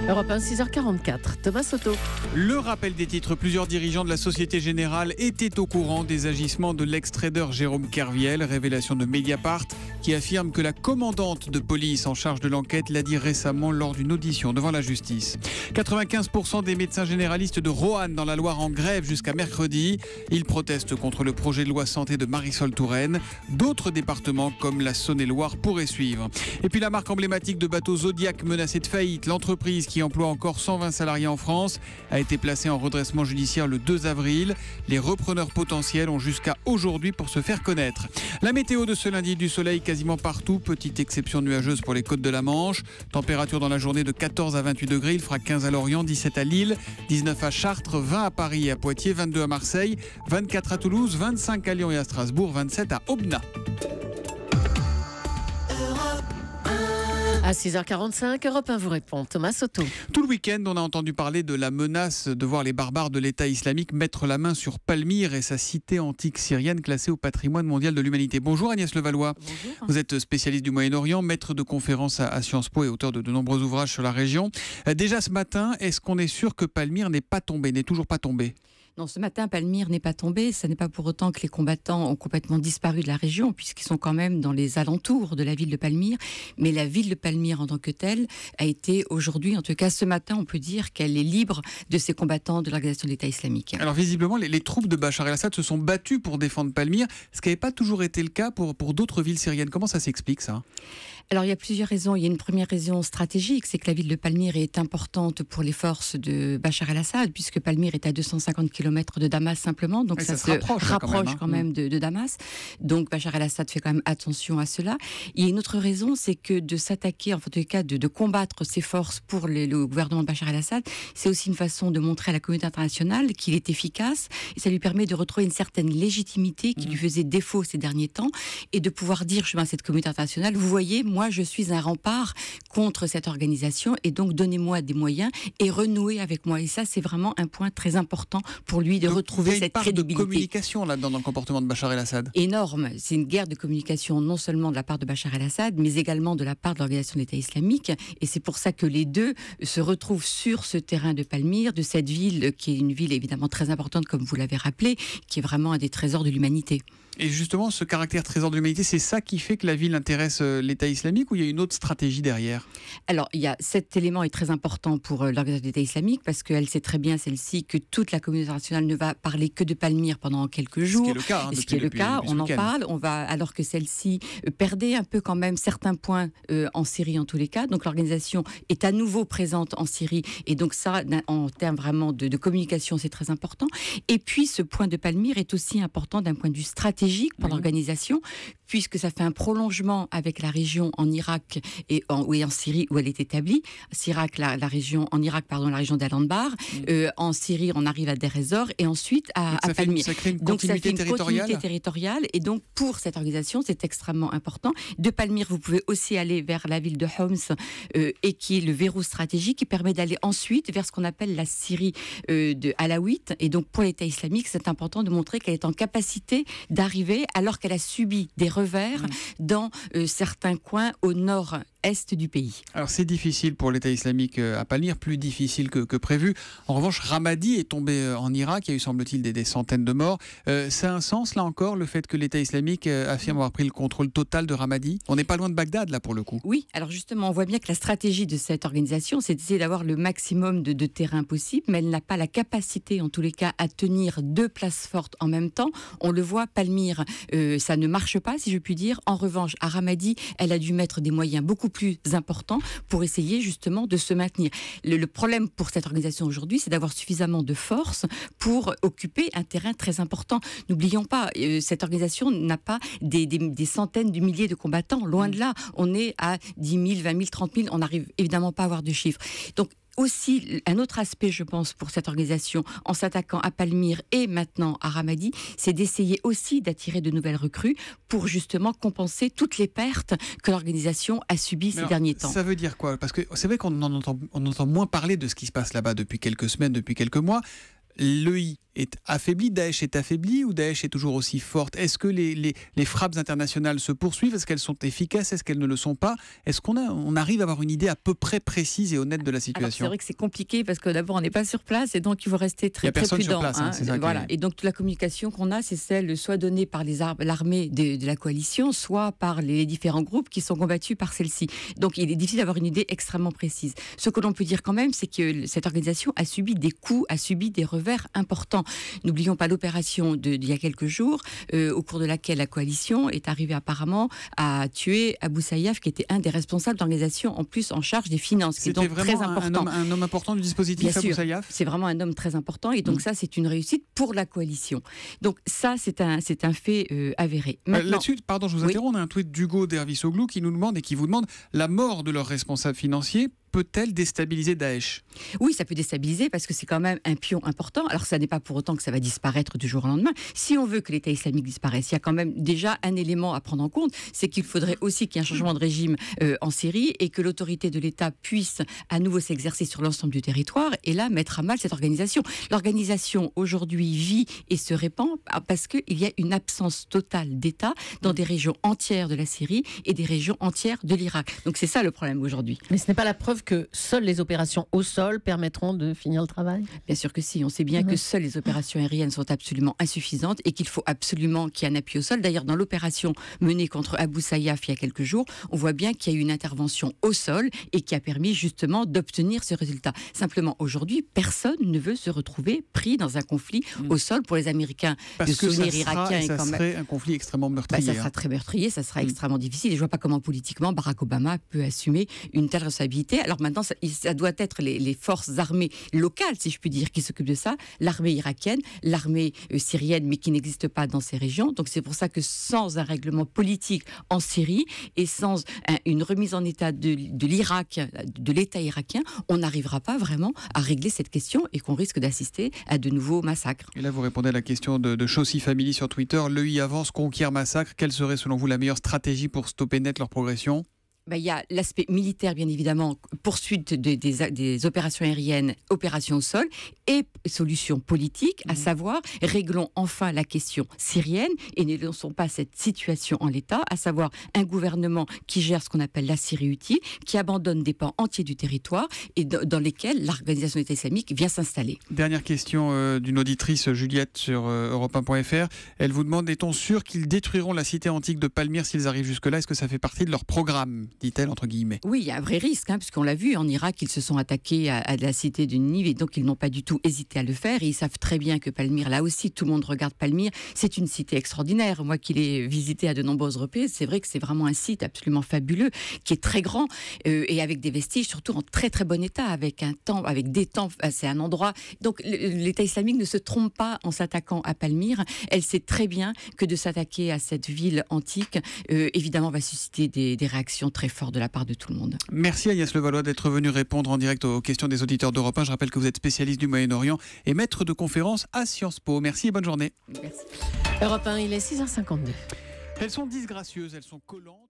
Europe 1, 6h44. Thomas Soto. Le rappel des titres. Plusieurs dirigeants de la Société Générale étaient au courant des agissements de l'ex-trader Jérôme Kerviel. Révélation de Mediapart qui affirme que la commandante de police en charge de l'enquête l'a dit récemment lors d'une audition devant la justice. 95% des médecins généralistes de Roanne dans la Loire en grève jusqu'à mercredi. Ils protestent contre le projet de loi santé de Marisol Touraine. D'autres départements comme la Saône-et-Loire pourraient suivre. Et puis la marque emblématique de bateaux Zodiac menacée de faillite. L'entreprise qui emploie encore 120 salariés en France a été placée en redressement judiciaire le 2 avril. Les repreneurs potentiels ont jusqu'à aujourd'hui pour se faire connaître. La météo de ce lundi, du soleil quasiment partout, petite exception nuageuse pour les côtes de la Manche. Température dans la journée de 14 à 28 degrés, il fera 15 à Lorient, 17 à Lille, 19 à Chartres, 20 à Paris et à Poitiers, 22 à Marseille, 24 à Toulouse, 25 à Lyon et à Strasbourg, 27 à Aubenas. À 6h45, Europe 1 vous répond. Thomas Soto. Tout le week-end, on a entendu parler de la menace de voir les barbares de l'État islamique mettre la main sur Palmyre et sa cité antique syrienne classée au patrimoine mondial de l'humanité. Bonjour Agnès Levallois. Bonjour. Vous êtes spécialiste du Moyen-Orient, maître de conférences à Sciences Po et auteur de nombreux ouvrages sur la région. Déjà ce matin, est-ce qu'on est sûr que Palmyre n'est toujours pas tombée ? Non, ce matin, Palmyre n'est pas tombé. Ce n'est pas pour autant que les combattants ont complètement disparu de la région, puisqu'ils sont quand même dans les alentours de la ville de Palmyre. Mais la ville de Palmyre en tant que telle a été aujourd'hui, en tout cas ce matin, on peut dire qu'elle est libre de ces combattants de l'organisation de l'État islamique. Alors visiblement, les troupes de Bachar el-Assad se sont battues pour défendre Palmyre, ce qui n'avait pas toujours été le cas pour d'autres villes syriennes. Comment ça s'explique ça ? Alors il y a plusieurs raisons. Il y a une première raison stratégique, c'est que la ville de Palmyre est importante pour les forces de Bachar el-Assad, puisque Palmyre est à 250 km de Damas simplement, donc ça se rapproche quand même de Damas. Donc Bachar el-Assad fait quand même attention à cela. Il y a une autre raison, c'est que de s'attaquer, en tout cas de combattre ces forces pour le gouvernement de Bachar el-Assad, c'est aussi une façon de montrer à la communauté internationale qu'il est efficace, et ça lui permet de retrouver une certaine légitimité qui lui faisait défaut ces derniers temps, et de pouvoir dire à cette communauté internationale, vous voyez, moi je suis un rempart contre cette organisation, et donc donnez-moi des moyens et renouez avec moi. Et ça, c'est vraiment un point très important pour lui de retrouver cette crédibilité. Il y a une part de communication là-dedans dans le comportement de Bachar el-Assad. Énorme. C'est une guerre de communication non seulement de la part de Bachar el-Assad, mais également de la part de l'organisation de l'État islamique. Et c'est pour ça que les deux se retrouvent sur ce terrain de Palmyre, de cette ville qui est une ville évidemment très importante, comme vous l'avez rappelé, qui est vraiment un des trésors de l'humanité. Et justement, ce caractère trésor de l'humanité, c'est ça qui fait que la ville intéresse l'État islamique, ou il y a une autre stratégie derrière ? Alors, cet élément est très important pour l'organisation de l'État islamique, parce qu'elle sait très bien, celle-ci, que toute la communauté internationale ne va parler que de Palmyre pendant quelques jours. Ce qui est le cas. Ce qui est le cas, on en parle. Alors que celle-ci perdait un peu quand même certains points en Syrie en tous les cas. Donc l'organisation est à nouveau présente en Syrie. Et donc ça, en termes vraiment de communication, c'est très important. Et puis ce point de Palmyre est aussi important d'un point de vue stratégique pour l'organisation, puisque ça fait un prolongement avec la région en Irak et en Syrie où elle est établie. La région d'Al-Anbar. En Syrie, on arrive à Deir ez-Zor et ensuite à Palmyre. Ça crée une continuité territoriale. Et donc, pour cette organisation, c'est extrêmement important. De Palmyre, vous pouvez aussi aller vers la ville de Homs, et qui est le verrou stratégique qui permet d'aller ensuite vers ce qu'on appelle la Syrie de Alaouite. Et donc, pour l'État islamique, c'est important de montrer qu'elle est en capacité d'arriver, alors qu'elle a subi des revers dans certains coins au nord-est du pays. Alors c'est difficile pour l'État islamique à Palmyre, plus difficile que prévu. En revanche, Ramadi est tombé en Irak, il y a eu semble-t-il des centaines de morts. Ça a un sens là encore, le fait que l'État islamique affirme avoir pris le contrôle total de Ramadi ? On n'est pas loin de Bagdad là pour le coup. Oui, alors justement on voit bien que la stratégie de cette organisation c'est d'essayer d'avoir le maximum de terrain possible, mais elle n'a pas la capacité en tous les cas à tenir deux places fortes en même temps. On le voit, Palmyre, ça ne marche pas si je puis dire. En revanche, à Ramadi, elle a dû mettre des moyens beaucoup plus importants pour essayer justement de se maintenir. Le problème pour cette organisation aujourd'hui, c'est d'avoir suffisamment de force pour occuper un terrain très important. N'oublions pas, cette organisation n'a pas des centaines de milliers de combattants. Loin de là, on est à 10 000, 20 000, 30 000. On n'arrive évidemment pas à avoir de chiffres. Donc, aussi, un autre aspect, je pense, pour cette organisation, en s'attaquant à Palmyre et maintenant à Ramadi, c'est d'essayer aussi d'attirer de nouvelles recrues pour justement compenser toutes les pertes que l'organisation a subies ces derniers temps. Ça veut dire quoi ? Parce que c'est vrai qu'on entend moins parler de ce qui se passe là-bas depuis quelques semaines, depuis quelques mois. l'EI est affaibli, Daesh est affaibli ou Daesh est toujours aussi forte? Est-ce que les frappes internationales se poursuivent? Est-ce qu'elles sont efficaces? Est-ce qu'elles ne le sont pas? Est-ce qu'on arrive à avoir une idée à peu près précise et honnête de la situation? Alors, c'est vrai que c'est compliqué parce que d'abord on n'est pas sur place et donc il faut rester très prudent. Il n'y a personne sur place, c'est ça. Voilà. Et donc toute la communication qu'on a, c'est celle soit donnée par l'armée de la coalition, soit par les différents groupes qui sont combattus par celle-ci. Donc il est difficile d'avoir une idée extrêmement précise. Ce que l'on peut dire quand même, c'est que cette organisation a subi des coups, a subi des revers importants. N'oublions pas l'opération d'il y a quelques jours, au cours de laquelle la coalition est arrivée apparemment à tuer Abou Sayyaf, qui était un des responsables d'organisation en plus en charge des finances. C'était donc vraiment très important. un homme important du dispositif, Bien Abou sûr, Sayyaf. c'est vraiment un homme très important et donc ça c'est une réussite pour la coalition. Donc ça c'est un fait avéré. Là-dessus, pardon, je vous interromps, on a un tweet d'Hugo Dervisoglu qui nous demande et qui vous demande: la mort de leur responsable financier peut-elle déstabiliser Daesh? Oui, ça peut déstabiliser parce que c'est quand même un pion important. Alors, ça n'est pas pour autant que ça va disparaître du jour au lendemain. Si on veut que l'État islamique disparaisse, il y a quand même déjà un élément à prendre en compte, c'est qu'il faudrait aussi qu'il y ait un changement de régime en Syrie et que l'autorité de l'État puisse à nouveau s'exercer sur l'ensemble du territoire et là, mettre à mal cette organisation. L'organisation, aujourd'hui, vit et se répand parce qu'il y a une absence totale d'État dans des régions entières de la Syrie et des régions entières de l'Irak. Donc, c'est ça le problème aujourd'hui. Mais ce n'est pas la preuve que seules les opérations au sol permettront de finir le travail? Bien sûr que si. On sait bien que seules les opérations aériennes sont absolument insuffisantes et qu'il faut absolument qu'il y ait un appui au sol. D'ailleurs, dans l'opération menée contre Abou Sayyaf il y a quelques jours, on voit bien qu'il y a eu une intervention au sol et qui a permis justement d'obtenir ce résultat. Simplement, aujourd'hui, personne ne veut se retrouver pris dans un conflit au sol. Pour les Américains, parce de que souvenir irakien ça serait un conflit extrêmement meurtrier. Ça sera très meurtrier, ça sera extrêmement difficile. Et je ne vois pas comment politiquement Barack Obama peut assumer une telle responsabilité. Alors maintenant, ça doit être les forces armées locales, si je puis dire, qui s'occupent de ça, l'armée irakienne, l'armée syrienne, mais qui n'existe pas dans ces régions. Donc c'est pour ça que sans un règlement politique en Syrie et sans une remise en état de l'Irak, de l'État irakien, on n'arrivera pas vraiment à régler cette question et qu'on risque d'assister à de nouveaux massacres. Et là, vous répondez à la question de Chaussy Family sur Twitter. L'EI avance, conquiert, massacre. Quelle serait selon vous la meilleure stratégie pour stopper net leur progression? Il y a l'aspect militaire, bien évidemment, poursuite des opérations aériennes, opérations au sol, et solution politique, à savoir, réglons enfin la question syrienne et ne laissons pas cette situation en l'état, à savoir un gouvernement qui gère ce qu'on appelle la Syrie utile, qui abandonne des pans entiers du territoire et dans lesquels l'organisation d'État islamique vient s'installer. Dernière question d'une auditrice, Juliette, sur Europe1.fr. Elle vous demande: est-on sûr qu'ils détruiront la cité antique de Palmyre s'ils arrivent jusque-là? Est-ce que ça fait partie de leur programme, dit-elle, entre guillemets? Oui, il y a un vrai risque, puisqu'on l'a vu, en Irak, ils se sont attaqués à la cité de Ninive, et donc ils n'ont pas du tout hésité à le faire, et ils savent très bien que Palmyre, là aussi, tout le monde regarde Palmyre, c'est une cité extraordinaire. Moi qui l'ai visité à de nombreuses reprises, c'est vrai que c'est vraiment un site absolument fabuleux, qui est très grand, et avec des vestiges, surtout en très très bon état, avec un temple, avec des temples, c'est un endroit... Donc l'État islamique ne se trompe pas en s'attaquant à Palmyre, elle sait très bien que de s'attaquer à cette ville antique, évidemment, va susciter des réactions très fortes de la part de tout le monde. Merci Agnès Levallois d'être venue répondre en direct aux questions des auditeurs d'Europe 1. Je rappelle que vous êtes spécialiste du Moyen-Orient et maître de conférences à Sciences Po. Merci et bonne journée. Merci. Europe 1, il est 6h52. Elles sont disgracieuses, elles sont collantes.